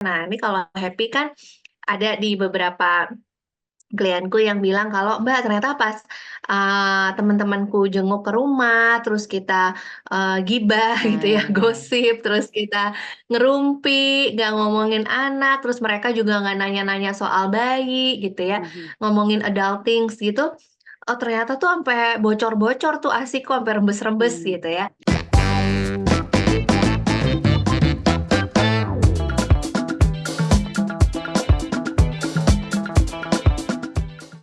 Nah, ini kalau happy kan ada di beberapa klienku yang bilang kalau, "Mbak, ternyata pas, teman-temanku jenguk ke rumah, terus kita, gibah gitu ya, Nah, gosip, terus kita ngerumpi, nggak ngomongin anak, terus mereka juga nggak nanya-nanya soal bayi gitu ya, mhm, ngomongin adult things gitu, oh ternyata tuh ampe bocor-bocor tuh ASIKku, ampe rembes-rembes mmm. gitu ya."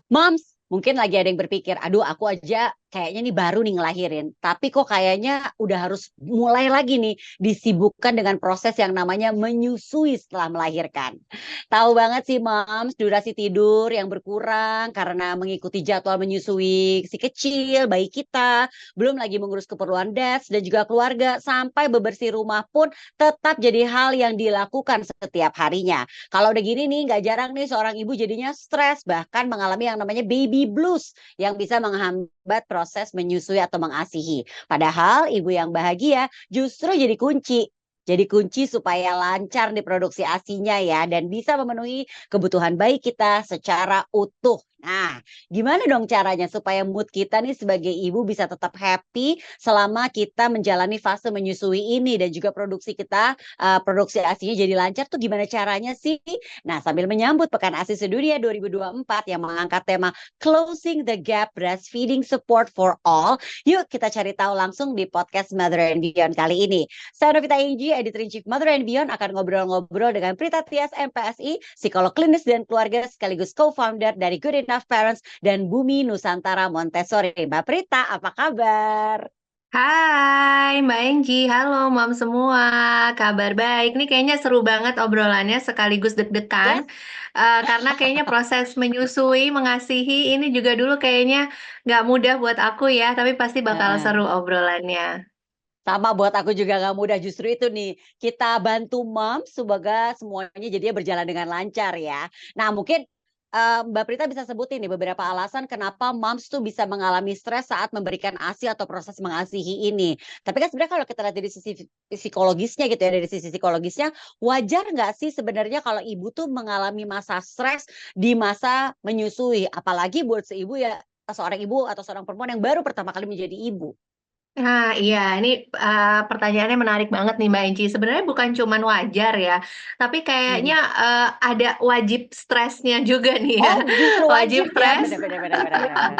Moms, mungkin lagi ada yang berpikir, aduh aku aja kayaknya nih baru nih ngelahirin, tapi kok kayaknya udah harus mulai lagi nih disibukkan dengan proses yang namanya menyusui setelah melahirkan. Tahu banget sih Moms, durasi tidur yang berkurang karena mengikuti jadwal menyusui si kecil, bayi kita, belum lagi mengurus keperluan des dan juga keluarga, sampai bebersih rumah pun tetap jadi hal yang dilakukan setiap harinya. Kalau udah gini nih, nggak jarang nih seorang ibu jadinya stres, bahkan mengalami yang namanya baby blues yang bisa menghambat proses menyusui atau mengasihi. Padahal ibu yang bahagia justru jadi kunci. Jadi kunci supaya lancar di produksi ASINya ya dan bisa memenuhi kebutuhan bayi kita secara utuh. Nah, gimana dong caranya supaya mood kita nih sebagai ibu bisa tetap happy selama kita menjalani fase menyusui ini dan juga produksi kita produksi ASINya jadi lancar tuh gimana caranya sih? Nah, sambil menyambut Pekan ASI Sedunia 2024 yang mengangkat tema Closing the Gap Breastfeeding Support for All, yuk kita cari tahu langsung di podcast Mother and Beyond kali ini. Saya Novita Inji, Editor-in-Chief Mother and Beyond akan ngobrol-ngobrol dengan Prita Tias MPSI, psikolog klinis dan keluarga sekaligus co-founder dari Good Enough Parents dan Bumi Nusantara Montessori. Mbak Prita, apa kabar? Hai Mbak Engji, halo Mom semua, kabar baik. Ini kayaknya seru banget obrolannya sekaligus deg-degan, Yes. karena kayaknya proses menyusui, mengasihi ini juga dulu kayaknya nggak mudah buat aku ya, tapi pasti bakal seru obrolannya. Sama buat aku juga nggak mudah, justru itu nih, kita bantu mom semoga semuanya jadinya berjalan dengan lancar ya. Nah mungkin, Mbak Prita bisa sebutin nih beberapa alasan kenapa moms tuh bisa mengalami stres saat memberikan ASI atau proses mengasihi ini. Tapi kan sebenarnya kalau kita lihat dari sisi psikologisnya gitu ya, dari sisi psikologisnya, wajar nggak sih sebenarnya kalau ibu tuh mengalami masa stres di masa menyusui? Apalagi buat seibu ya, seorang ibu atau seorang perempuan yang baru pertama kali menjadi ibu. Nah, iya, ini, pertanyaannya menarik banget nih, Mbak Enci. Sebenarnya bukan cuman wajar ya, tapi kayaknya, Mhm. ada wajib stresnya juga nih ya, Oh, justru wajib wajib ya? stres. Bener bener bener bener bener bener.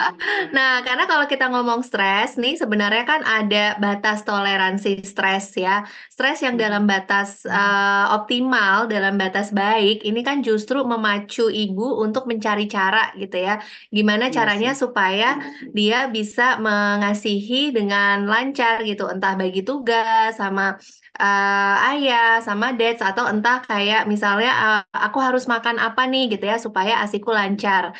Nah, karena kalau kita ngomong stres nih, sebenarnya kan ada batas toleransi stres ya. Stres yang dalam Mhm. batas, optimal, dalam batas baik, ini kan justru memacu ibu untuk mencari cara gitu ya, gimana Iya caranya sih. supaya dia bisa mengasihi dengan lancar gitu, entah bagi tugas sama, ayah, sama dads, atau entah kayak misalnya, aku harus makan apa nih gitu ya, supaya ASIku lancar.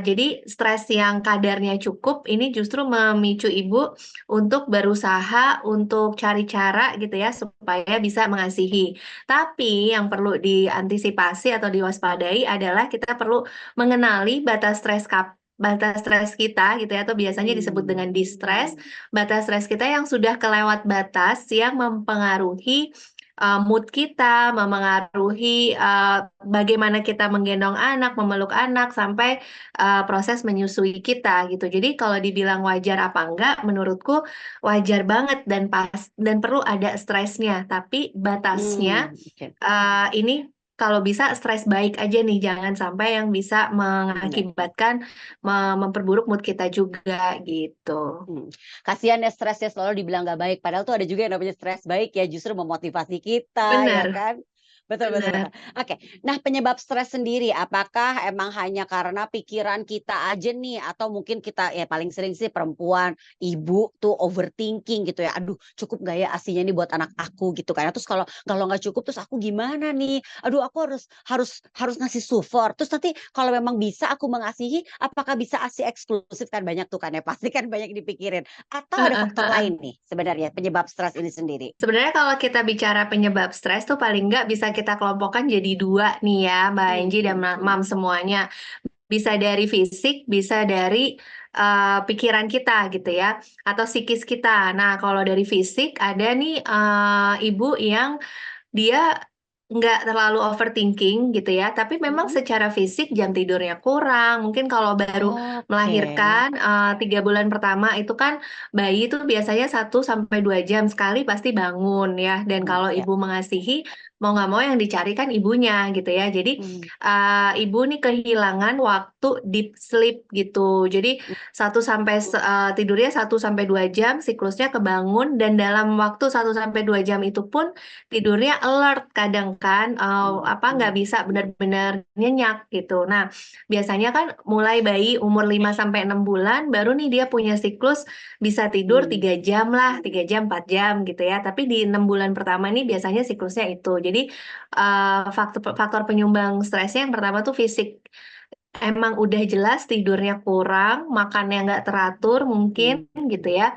Jadi stres yang kadarnya cukup ini justru memicu ibu untuk berusaha untuk cari cara gitu ya, supaya bisa mengasihi. Tapi yang perlu diantisipasi atau diwaspadai adalah kita perlu mengenali batas stres kita gitu ya, atau biasanya disebut Mmm, dengan distress, batas stres kita yang sudah kelewat batas yang mempengaruhi, mood kita, memengaruhi, bagaimana kita menggendong anak, memeluk anak, sampai, proses menyusui kita gitu. Jadi kalau dibilang wajar apa enggak, menurutku wajar banget dan perlu ada stresnya, tapi batasnya, oke. ini kalau bisa stres baik aja nih, jangan sampai yang bisa Iya. mengakibatkan memperburuk mood kita juga, gitu. Mhm. Kasihan ya stresnya selalu dibilang nggak baik, padahal tuh ada juga yang namanya stres baik ya, justru memotivasi kita, ya Bener kan? Betul betul betul. bener. Oke, nah penyebab stres sendiri, apakah emang hanya karena pikiran kita aja nih, atau mungkin kita ya paling sering sih perempuan, ibu tuh overthinking gitu ya, "Aduh cukup nggak ya ASINya nih buat anak aku?" Gitu kan. Terus kalau kalau nggak cukup, terus aku gimana nih? Aduh aku harus ngasih support. Terus nanti kalau memang bisa aku mengasihi, apakah bisa ASI eksklusif? Kan banyak tuh kan ya, pasti kan banyak dipikirin. Atau ada Heeh faktor heeh. lain nih sebenarnya penyebab stres ini sendiri? Sebenarnya kalau kita bicara penyebab stres tuh paling nggak bisa kita kelompokkan jadi 2 nih ya, Mbak Enji dan Mhm. Mom semuanya. Bisa dari fisik, bisa dari, pikiran kita gitu ya, atau psikis kita. Nah, kalau dari fisik ada nih, ibu yang dia nggak terlalu overthinking gitu ya, tapi memang Mhm. secara fisik jam tidurnya kurang. Mungkin kalau baru Oke. melahirkan 3 bulan pertama itu kan bayi itu biasanya 1 sampai 2 jam sekali pasti bangun ya. Dan Mhm, kalau ya. ibu mengasihi mau nggak mau yang dicari kan ibunya gitu ya. Jadi Mhm. ibu nih kehilangan waktu deep sleep gitu. Jadi tidurnya 1 sampai 2 jam, siklusnya kebangun dan dalam waktu 1 sampai 2 jam itu pun tidurnya alert kadang kan, apa, nggak Mhm. bisa benar-benar nyenyak gitu. Nah, biasanya kan mulai bayi umur 5 sampai 6 bulan baru nih dia punya siklus bisa tidur Mhm. 3 jam lah, 3 jam, 4 jam gitu ya. Tapi di 6 bulan pertama ini biasanya siklusnya itu. Jadi, faktor faktor penyumbang stresnya yang pertama tuh fisik. Emang udah jelas tidurnya kurang, makannya nggak teratur mungkin Mhm. gitu ya.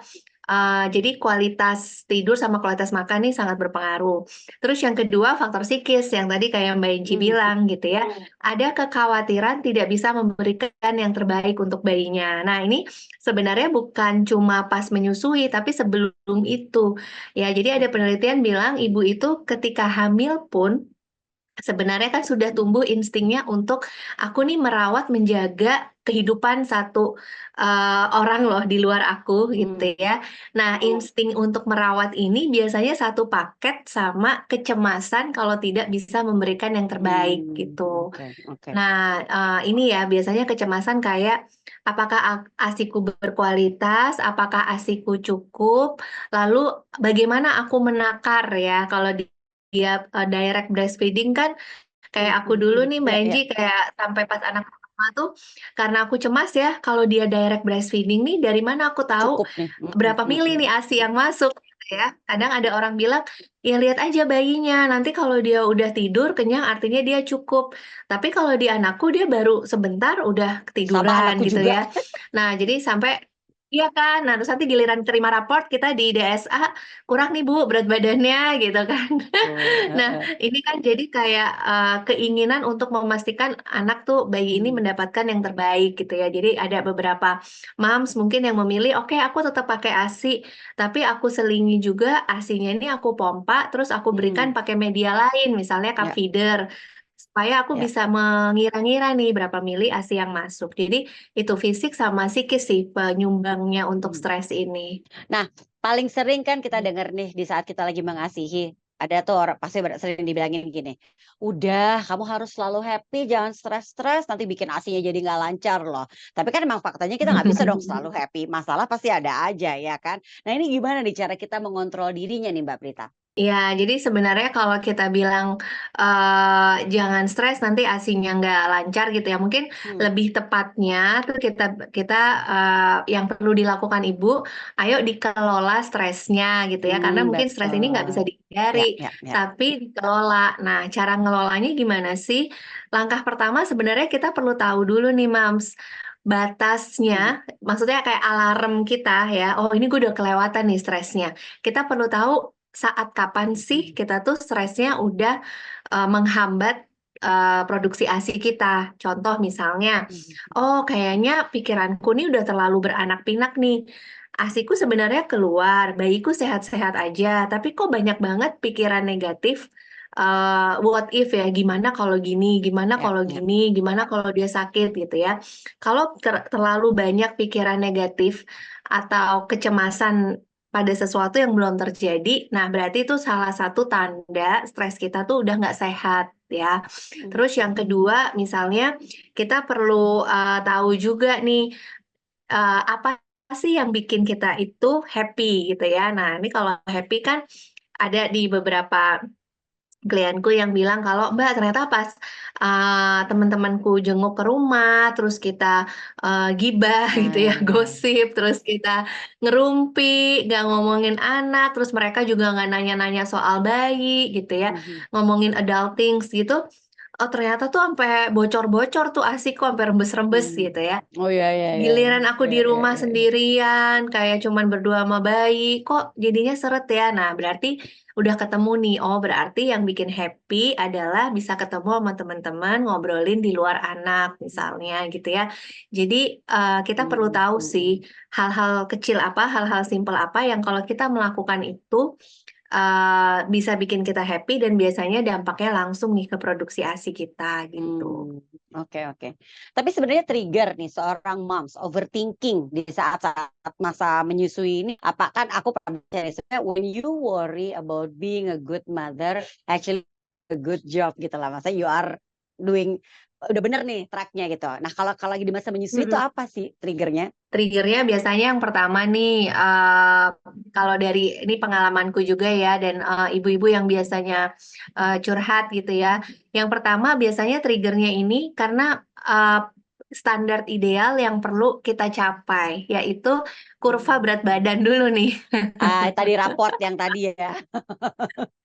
Jadi kualitas tidur sama kualitas makan nih sangat berpengaruh. Terus yang kedua faktor psikis yang tadi kayak Mbak Inci Mhm. bilang gitu ya, ada kekhawatiran tidak bisa memberikan yang terbaik untuk bayinya. Nah ini sebenarnya bukan cuma pas menyusui, tapi sebelum itu. Ya jadi ada penelitian bilang ibu itu ketika hamil pun sebenarnya kan sudah tumbuh instingnya untuk, "Aku nih merawat, menjaga kehidupan satu, orang loh di luar aku," gitu Mhm. ya. Nah, insting untuk merawat ini biasanya satu paket sama kecemasan kalau tidak bisa memberikan yang terbaik, gitu. Oke, oke. Nah, ini ya biasanya kecemasan kayak, apakah ASI-ku berkualitas, apakah ASI-ku cukup, lalu bagaimana aku menakar ya kalau dia, direct breastfeeding kan kayak aku Mhm, dulu mhm. nih Mbak Ya, ya. Enji, kayak sampai pas anak pertama tuh, karena aku cemas ya, kalau dia direct breastfeeding nih, dari mana aku tahu Cukup nih. Mhm, berapa mili mhm. nih ASI yang masuk gitu ya. Kadang ada orang bilang, "Ya lihat aja bayinya, nanti kalau dia udah tidur kenyang artinya dia cukup." Tapi kalau di anakku dia baru sebentar udah Sama ketiduran anakku gitu juga. ya. Nah jadi sampai iya kan, nah terus nanti giliran terima raport kita di DSA, "Kurang nih Bu berat badannya," gitu kan. Betul, Nah, heeh. ini kan jadi kayak, keinginan untuk memastikan anak tuh, bayi ini Mhm, mendapatkan yang terbaik gitu ya. Jadi ada beberapa moms mungkin yang memilih, "Oke aku tetap pakai ASI, tapi aku selingi juga ASI-nya ini aku pompa, terus aku berikan mhm. pakai media lain, misalnya cup Ya, feeder, supaya aku ya. bisa mengira-ngira nih berapa mili ASI yang masuk." Jadi itu fisik sama psikis sih penyumbangnya untuk Mhm. stres ini. Nah, paling sering kan kita dengar nih di saat kita lagi mengasihi, ada tuh orang pasti sering dibilangin gini, "Udah kamu harus selalu happy, jangan stres-stres, nanti bikin ASI-nya jadi nggak lancar loh." Tapi kan emang faktanya kita nggak bisa dong selalu happy, masalah pasti ada aja ya kan. Nah ini gimana nih cara kita mengontrol dirinya nih Mbak Prita? Iya, jadi sebenarnya kalau kita bilang, jangan stres nanti ASI-nya nggak lancar gitu ya, mungkin Hmm. lebih tepatnya tuh kita kita, yang perlu dilakukan ibu, ayo dikelola stresnya gitu ya, karena mungkin stres ini nggak bisa Betul. Ya, dihindari, ya, ya. tapi dikelola. Nah, cara ngelolanya gimana sih? Langkah pertama sebenarnya kita perlu tahu dulu nih Mams, Mhm, batasnya, maksudnya kayak alarm kita ya, "Oh ini gue udah kelewatan nih stresnya." Kita perlu tahu saat kapan sih kita tuh stresnya udah, menghambat, produksi ASI kita. Contoh misalnya, mhm, "Oh kayaknya pikiranku nih udah terlalu beranak pinak nih. ASI-ku sebenarnya keluar, bayiku sehat-sehat aja, tapi kok banyak banget pikiran negatif, what if ya, ya, ya. gimana kalau dia sakit?" Gitu ya. Kalau terlalu banyak pikiran negatif atau kecemasan pada sesuatu yang belum terjadi, nah berarti itu salah satu tanda stres kita tuh udah nggak sehat ya. Mhm, Terus yang kedua misalnya kita perlu, tahu juga nih, apa sih yang bikin kita itu happy gitu ya. Nah ini kalau happy kan ada di beberapa klienku yang bilang kalau, "Mbak, ternyata pas, teman-temanku jenguk ke rumah, terus kita, gibah gitu ya, nah, gosip, terus kita ngerumpi, nggak ngomongin anak, terus mereka juga nggak nanya-nanya soal bayi gitu ya, mhm. ngomongin adult things gitu, oh ternyata tuh ampe bocor-bocor tuh ASI-ku, ampe rembes-rembes Mmm. gitu ya. Oh, ya, ya, ya, ya. Giliran aku Ya, di ya, rumah ya, ya. sendirian, kayak cuman berdua sama bayi, kok jadinya seret ya? Nah, berarti udah ketemu nih, oh berarti yang bikin happy adalah bisa ketemu sama teman-teman, ngobrolin di luar anak misalnya gitu ya. Jadi, kita perlu tahu Mhm. sih hal-hal kecil apa, hal-hal simpel apa yang kalau kita melakukan itu, bisa bikin kita happy dan biasanya dampaknya langsung nih ke produksi ASI kita gitu. Oke. Tapi sebenarnya trigger nih seorang moms overthinking di saat-saat masa menyusui ini, apa kan aku pernah baca nih, sebenarnya when you worry about being a good mother, actually a good job gitu lah. Masa you are doing udah bener nih tracknya gitu. Nah kalau lagi di masa menyusui itu Mm-mm. apa sih triggernya? Triggernya biasanya yang pertama nih, kalau dari ini pengalamanku juga ya, dan ibu-ibu yang biasanya curhat gitu ya. Yang pertama biasanya triggernya ini karena standar ideal yang perlu kita capai, yaitu kurva Hmm. berat badan dulu nih. Tadi raport yang tadi ya.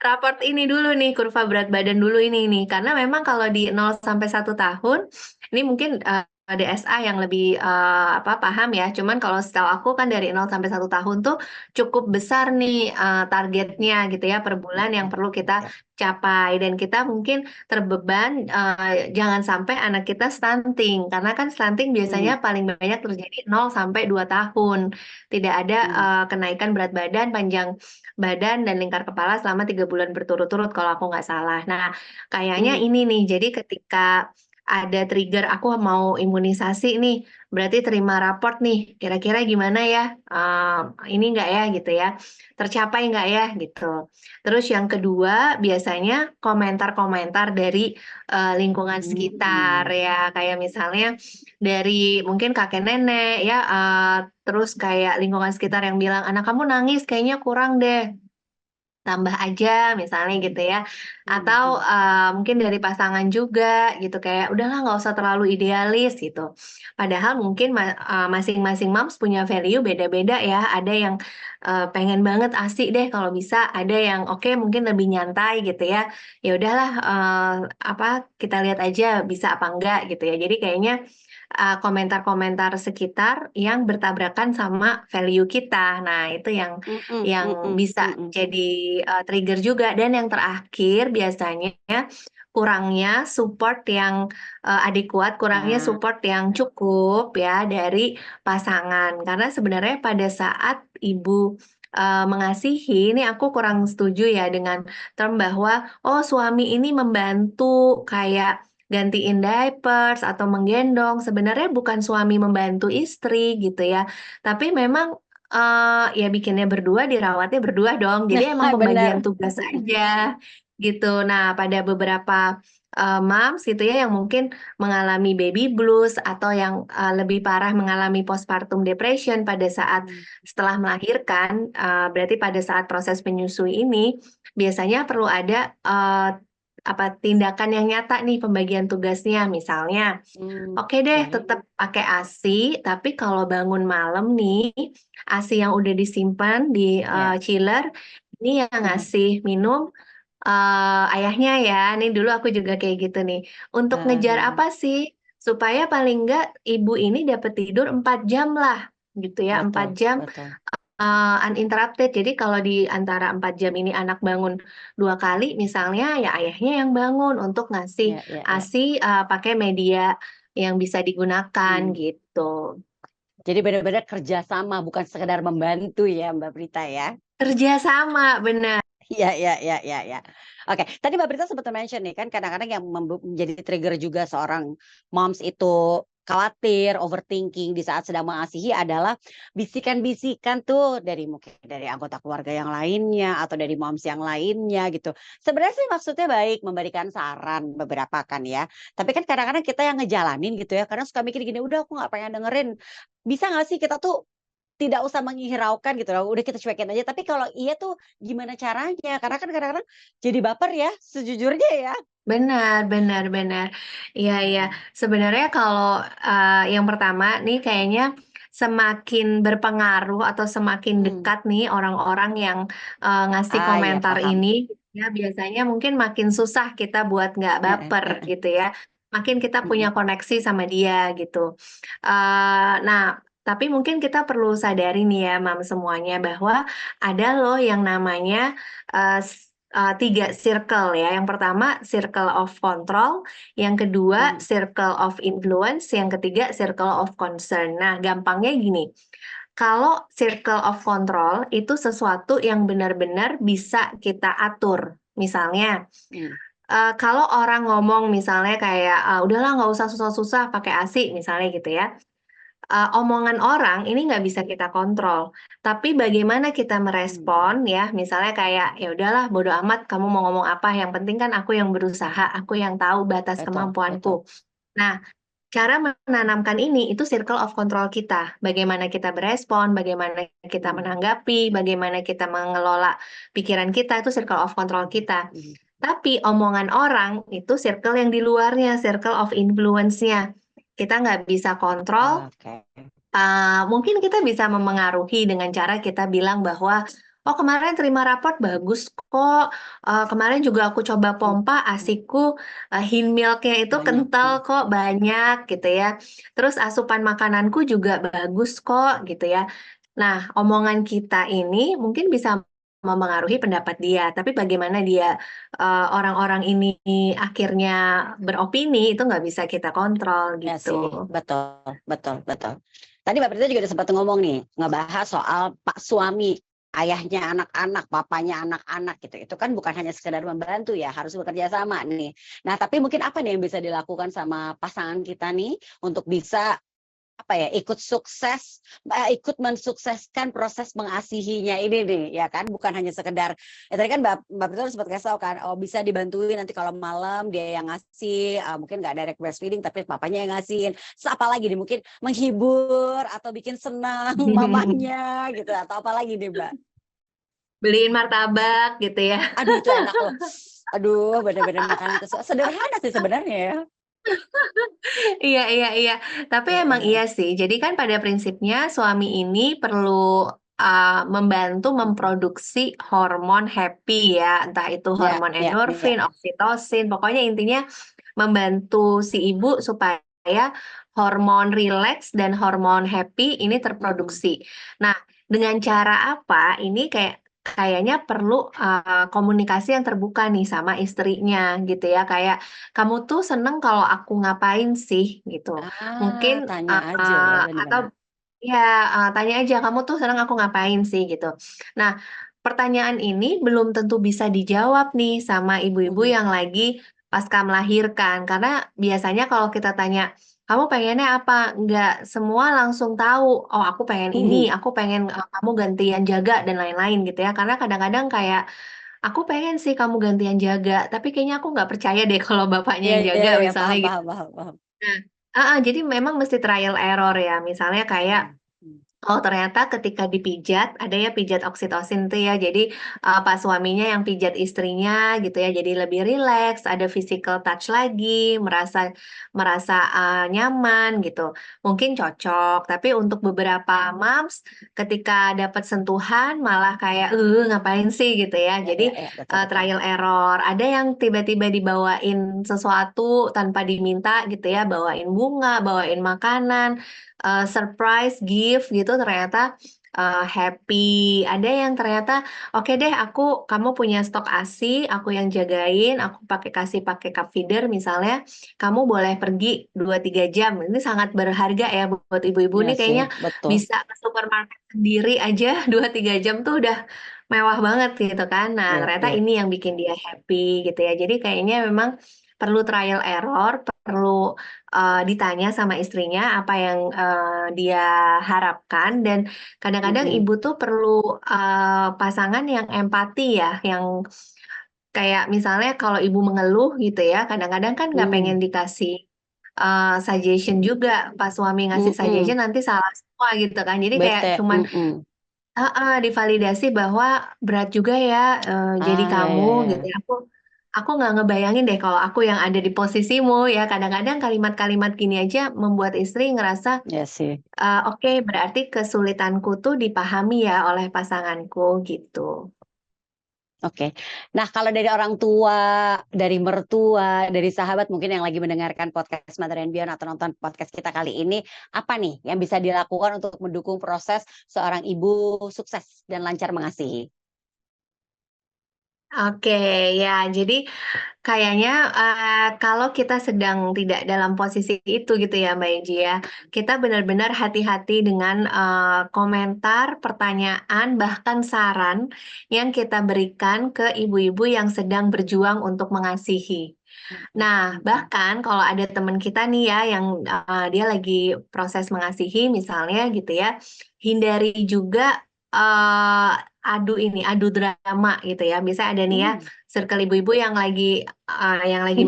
Raport ini dulu nih, kurva berat badan dulu ini nih. Karena memang kalau di 0 sampai 1 tahun, ini mungkin DSA yang lebih paham ya. Cuman kalau setahu aku kan dari 0 sampai 1 tahun tuh cukup besar nih targetnya gitu ya per bulan yang perlu kita Ya. capai. Dan kita mungkin terbeban jangan sampai anak kita stunting. Karena kan stunting Hmm. biasanya paling banyak terjadi 0 sampai 2 tahun. Tidak ada Hmm. kenaikan berat badan, panjang badan dan lingkar kepala selama 3 bulan berturut-turut kalau aku nggak salah. Nah, kayaknya Hmm. ini nih, jadi ketika ada trigger aku mau imunisasi nih, berarti terima raport nih, kira-kira gimana ya, ini nggak ya gitu ya, tercapai nggak ya gitu. Terus yang kedua biasanya komentar-komentar dari lingkungan sekitar Hmm. ya, kayak misalnya dari mungkin kakek nenek ya, terus kayak lingkungan sekitar yang bilang anak kamu nangis kayaknya kurang deh, tambah aja misalnya gitu ya. Atau Hmm. mungkin dari pasangan juga gitu kayak udahlah nggak usah terlalu idealis gitu. Padahal mungkin masing-masing moms punya value beda-beda ya. Ada yang pengen banget asik deh kalau bisa, ada yang oke mungkin lebih nyantai gitu ya. Ya udahlah kita lihat aja bisa apa enggak gitu ya. Jadi kayaknya komentar-komentar sekitar yang bertabrakan sama value kita. Nah, itu yang Mm-mm, yang mm-mm, bisa mm-mm. jadi trigger juga. Dan yang terakhir biasanya kurangnya support yang adekuat, kurangnya Nah, support yang cukup ya dari pasangan. Karena sebenarnya pada saat ibu mengasihi, ini aku kurang setuju ya dengan term bahwa oh suami ini membantu kayak gantiin diapers atau menggendong. Sebenarnya bukan suami membantu istri gitu ya, tapi memang ya bikinnya berdua, dirawatnya berdua dong. Jadi emang pembagian benar. tugas aja gitu. Nah, pada beberapa moms gitu ya yang mungkin mengalami baby blues atau yang lebih parah mengalami postpartum depression pada saat Hmm. setelah melahirkan, berarti pada saat proses penyusui ini biasanya perlu ada tindakan yang nyata nih pembagian tugasnya. Misalnya, Hmm. oke deh, Oke. tetap pakai ASI, tapi kalau bangun malam nih, ASI yang udah disimpan di Ya. chiller, ini yang Mhm. ngasih minum ayahnya ya. Nih dulu aku juga kayak gitu nih. Untuk Heeh, ngejar heeh. apa sih? Supaya paling enggak ibu ini dapat tidur 4 jam lah, gitu ya, 4 Betul, jam betul. uninterrupted. Jadi kalau di antara 4 jam ini anak bangun 2 kali, misalnya ya ayahnya yang bangun untuk ngasih Ya. ASI pakai media yang bisa digunakan Hmm. gitu. Jadi benar-benar kerjasama, bukan sekedar membantu ya, Mbak Prita ya. Kerja sama, benar. Iya. Oke, tadi Mbak Prita sempat mention nih kan kadang-kadang yang menjadi trigger juga seorang moms itu khawatir, overthinking di saat sedang mengasihi adalah bisikan-bisikan tuh dari mungkin dari anggota keluarga yang lainnya atau dari moms yang lainnya gitu. Sebenarnya sih maksudnya baik memberikan saran beberapa kan ya. Tapi kan kadang-kadang kita yang ngejalanin gitu ya, kadang suka mikir gini, udah aku nggak pengen dengerin. Bisa nggak sih kita tuh tidak usah menghiraukan gitu loh, udah kita cuekin aja, tapi kalau iya tuh gimana caranya? Karena kan kadang-kadang jadi baper ya, sejujurnya ya. Benar. Iya, iya. Heeh. Sebenarnya kalau yang pertama nih kayaknya semakin berpengaruh atau semakin Hmm. dekat nih orang-orang yang ngasih Iya komentar paham. ini, ya biasanya mungkin makin susah kita buat nggak baper Heeh. gitu ya. Makin kita punya Mhm. koneksi sama dia gitu. Nah, tapi mungkin kita perlu sadari nih ya, Mam semuanya bahwa ada loh yang namanya 3 circle ya. Yang pertama circle of control, yang kedua Mhm. circle of influence, yang ketiga circle of concern. Nah, gampangnya gini, kalau circle of control itu sesuatu yang benar-benar bisa kita atur. Misalnya, Hmm. kalau orang ngomong misalnya kayak, "Udahlah nggak usah susah-susah pakai ASI," misalnya gitu ya. Omongan orang ini nggak bisa kita kontrol, tapi bagaimana kita Hmm. merespon ya, misalnya kayak, "Ya udahlah bodo amat kamu mau ngomong apa, yang penting kan aku yang berusaha, aku yang tahu batas Betul, betul. kemampuanku." Nah, cara menanamkan ini itu circle of control kita. Bagaimana kita berespon, bagaimana kita Hmm. menanggapi, bagaimana kita mengelola pikiran kita, itu circle of control kita. Hmm. Tapi omongan orang itu circle yang di luarnya, circle of influence-nya. Kita nggak bisa kontrol, Oke. mungkin kita bisa memengaruhi dengan cara kita bilang bahwa, "Oh kemarin terima raport bagus kok, kemarin juga aku coba Hmm. pompa ASI-ku, Hin milk-nya itu Banyak. kental kok, banyak," gitu ya. Terus asupan makananku juga bagus kok, gitu ya. Nah, omongan kita ini mungkin bisa memengaruhi pendapat dia, tapi bagaimana dia, orang-orang ini akhirnya beropini, itu nggak bisa kita kontrol, Ya sih, gitu. betul, betul, betul. Tadi Mbak Prita juga udah sempat ngomong nih, ngebahas soal Pak suami, ayahnya anak-anak, papanya anak-anak gitu. Itu kan bukan hanya sekedar membantu ya, harus bekerja sama nih. Nah, tapi mungkin apa nih yang bisa dilakukan sama pasangan kita nih untuk bisa ikut sukses, ikut mensukseskan proses mengasihinya ini nih, ya kan? Bukan hanya sekedar, ya tadi kan Mbak Prita sempat kasih tahu kan, oh bisa dibantuin nanti kalau malam dia yang ngasih, mungkin nggak direct breastfeeding tapi papanya yang ngasihin. Terus apa lagi nih, mungkin menghibur atau bikin senang mamanya gitu, atau apa lagi nih Mbak? Beliin martabak gitu ya. Aduh itu enak loh. Aduh bener-bener makanan kesukaan. Sederhana sih sebenarnya ya. Iya iya iya. Tapi emang iya Heeh. sih. Jadi kan pada prinsipnya suami ini perlu, membantu memproduksi hormon happy ya, entah itu Ya, hormon ya, ya. endorfin, oksitosin, pokoknya intinya membantu si ibu supaya hormon rileks dan hormon happy ini Mm-mm. terproduksi. Nah, dengan cara apa, ini kayaknya perlu, komunikasi yang terbuka nih sama istrinya gitu ya, kayak, "Kamu tuh seneng kalau aku ngapain sih?" Gitu. Mungkin, Tanya aja ya, atau benar-benar. ya, tanya aja, "Kamu tuh seneng aku ngapain sih?" Gitu. Nah, pertanyaan ini belum tentu bisa dijawab nih sama ibu-ibu Mhm. yang lagi pasca melahirkan, karena biasanya kalau kita tanya, "Kamu pengennya apa?" Nggak semua langsung tahu, "Oh aku pengen ini, aku pengen, kamu gantian jaga," dan lain-lain gitu ya. Karena kadang-kadang kayak, "Aku pengen sih kamu gantian jaga, tapi kayaknya aku nggak percaya deh kalau bapaknya Iya, yang iya, jaga," iya, misalnya paham, gitu. paham, paham, paham. Nah heeh, jadi memang mesti trial error ya, misalnya kayak, Mhm, mhm. oh ternyata ketika dipijat, ada ya pijat oksitosin tuh ya, jadi, pas suaminya yang pijat istrinya gitu ya, jadi lebih rileks, ada physical touch lagi, merasa merasa, nyaman gitu. Mungkin cocok, tapi untuk beberapa moms ketika dapat sentuhan malah kayak, ngapain sih?" Gitu ya. Iya, iya, Jadi, iya, betul, betul. trial error. Ada yang tiba-tiba dibawain sesuatu tanpa diminta gitu ya, bawain bunga, bawain makanan, surprise gift gitu ternyata, happy. Ada yang ternyata, "Oke deh kamu punya stok ASI, aku yang jagain, aku pakai cup feeder misalnya, kamu boleh pergi 2 3 jam." Ini sangat berharga ya buat ibu-ibu Iya nih sih, kayaknya betul. bisa ke supermarket sendiri aja 2 3 jam tuh udah mewah banget gitu kan. Nah, Iya, ternyata iya. ini yang bikin dia happy gitu ya. Jadi kayaknya memang perlu trial error, perlu ditanya sama istrinya apa yang, dia harapkan dan kadang-kadang Mhm, ibu tuh perlu, pasangan yang empati ya, yang kayak misalnya kalau ibu mengeluh gitu ya, kadang-kadang kan nggak pengen mmm, dikasih, suggestion juga, pas suami ngasih mhm, suggestion nanti salah semua gitu kan. Jadi kayak bete, cuman mhm. heeh, divalidasi bahwa berat juga ya, jadi Ya, ya, kamu gitu ya. ya, aku nggak ngebayangin deh kalau aku yang ada di posisimu ya, kadang-kadang kalimat-kalimat gini aja membuat istri ngerasa, Iya sih. oke berarti kesulitanku tuh dipahami ya oleh pasanganku gitu. Oke. Nah, kalau dari orang tua, dari mertua, dari sahabat mungkin yang lagi mendengarkan podcast Mother and Beyond atau nonton podcast kita kali ini, apa nih yang bisa dilakukan untuk mendukung proses seorang ibu sukses dan lancar mengasihi? Oke, ya. Jadi kayaknya kalau kita sedang tidak dalam posisi itu gitu ya, Mbak Eji ya, kita benar-benar hati-hati dengan komentar, pertanyaan, bahkan saran yang kita berikan ke ibu-ibu yang sedang berjuang untuk mengasihi. Mhm, Nah, bahkan kalau ada teman kita nih ya yang dia lagi proses mengasihi misalnya gitu ya, hindari juga eh, adu drama gitu ya. Bisa ada nih ya mhm. circle ibu-ibu yang lagi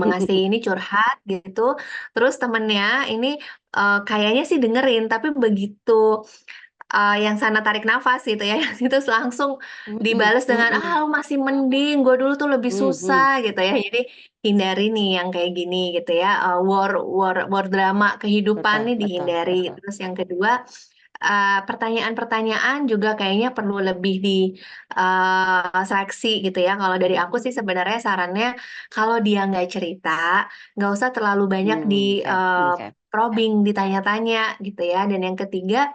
mengasihi ini curhat gitu. Terus temennya ini kayaknya sih dengerin, tapi begitu yang sana tarik nafas gitu ya, itu langsung Mhm, dibales dengan, mhm, "Ah, lu masih mending, gue dulu tuh lebih mhm. susah," gitu ya. Jadi hindari nih yang kayak gini gitu ya, war war war drama kehidupan Betul, nih betul, dihindari. betul. Terus yang kedua, pertanyaan-pertanyaan juga kayaknya perlu lebih seleksi gitu ya. Kalau dari aku sih sebenarnya sarannya kalau dia nggak cerita, nggak usah terlalu banyak Oke, oke. probing, ditanya-tanya gitu ya. Dan yang ketiga,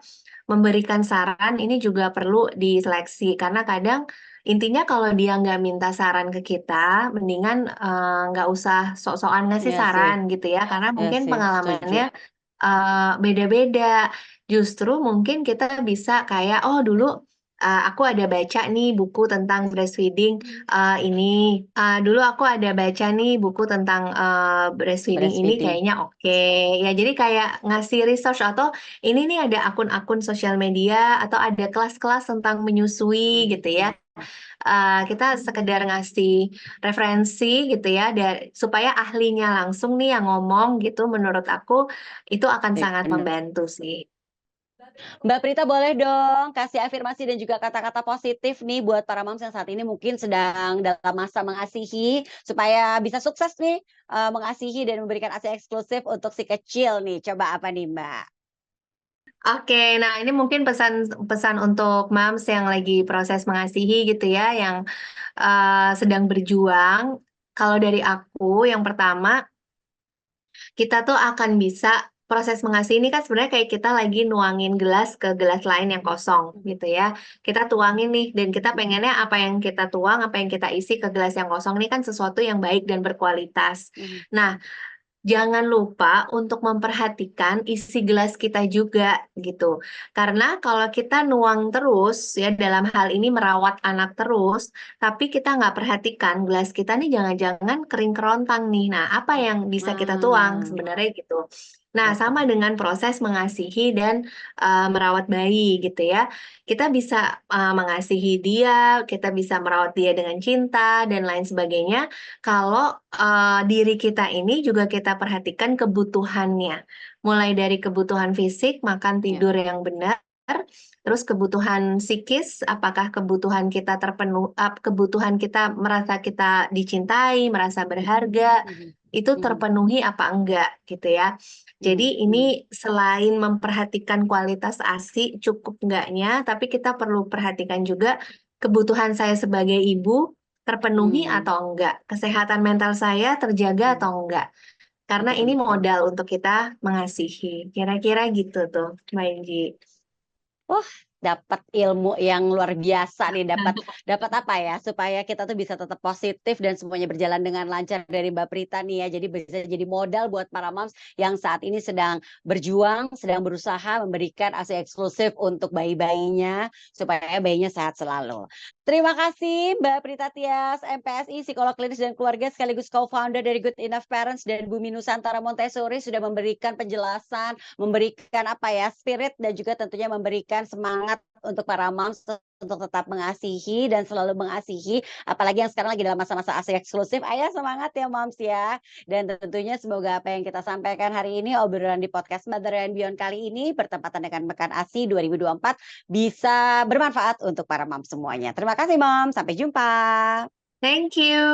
memberikan saran ini juga perlu diseleksi karena kadang intinya kalau dia nggak minta saran ke kita, mendingan nggak usah sok-sokan ngasih Iya sih, saran gitu ya, karena iya mungkin sih, setuju. pengalamannya beda-beda. Justru mungkin kita bisa kayak, oh dulu aku ada baca nih buku tentang breastfeeding ini. Dulu aku ada baca nih buku tentang breastfeeding ini Breastfeeding. kayaknya oke. Ya jadi kayak ngasih research atau ini nih ada akun-akun sosial media atau ada kelas-kelas tentang menyusui gitu ya. Kita sekedar ngasih referensi gitu ya, supaya ahlinya langsung nih yang ngomong gitu, menurut aku itu akan sangat Bener. membantu sih. Mbak Prita boleh dong kasih afirmasi dan juga kata-kata positif nih buat para moms yang saat ini mungkin sedang dalam masa mengasihi supaya bisa sukses nih mengasihi dan memberikan ASI eksklusif untuk si kecil nih. Coba apa nih Mbak? Oke, nah ini mungkin pesan pesan untuk moms yang lagi proses mengasihi gitu ya, yang sedang berjuang. Kalau dari aku, yang pertama kita tuh akan bisa proses mengasihi ini kan sebenarnya kayak kita lagi nuangin gelas ke gelas lain yang kosong gitu ya. Kita tuangin nih dan kita pengennya apa yang kita tuang, apa yang kita isi ke gelas yang kosong ini kan sesuatu yang baik dan berkualitas. Mhm. Nah, jangan lupa untuk memperhatikan isi gelas kita juga gitu. Karena kalau kita nuang terus ya dalam hal ini merawat anak terus, tapi kita nggak perhatikan gelas kita nih jangan-jangan kering kerontang nih. Nah, apa yang bisa kita tuang Ah, sebenarnya gitu. Nah, betul. sama dengan proses mengasihi dan merawat bayi gitu ya. Kita bisa mengasihi dia, kita bisa merawat dia dengan cinta dan lain sebagainya. Kalau diri kita ini juga kita perhatikan kebutuhannya, mulai dari kebutuhan fisik, makan Ya. tidur yang benar, terus kebutuhan psikis, apakah kebutuhan kita merasa kita dicintai, merasa berharga, Mhm. itu Mhm. terpenuhi apa enggak gitu ya. Mhm. Jadi ini selain memperhatikan kualitas ASI cukup enggaknya, tapi kita perlu perhatikan juga kebutuhan saya sebagai ibu terpenuhi Mhm. atau enggak? Kesehatan mental saya terjaga Mhm. atau enggak? Karena ini Mhm. modal untuk kita mengasihi. Kira-kira gitu tuh, Mbak Inji. Wah, dapat ilmu yang luar biasa nih, dapat dapat apa ya, supaya kita tuh bisa tetap positif dan semuanya berjalan dengan lancar dari Mbak Prita nih ya. Jadi bisa jadi modal buat para moms yang saat ini sedang berjuang, sedang berusaha memberikan ASI eksklusif untuk bayi-bayinya supaya bayinya sehat selalu. Terima kasih Mbak Prita Tias, MPSI, psikolog klinis dan keluarga sekaligus co-founder dari Good Enough Parents dan Bumi Nusantara Montessori sudah memberikan penjelasan, memberikan apa ya, spirit dan juga tentunya memberikan semangat untuk para moms untuk tetap mengasihi dan selalu mengasihi, apalagi yang sekarang lagi dalam masa-masa ASI eksklusif. Ayo semangat ya moms ya. Dan tentunya semoga apa yang kita sampaikan hari ini, obrolan di podcast Mother and Beyond kali ini bertepatan dengan Pekan ASI 2024 bisa bermanfaat untuk para moms semuanya. Terima kasih moms, sampai jumpa. Thank you.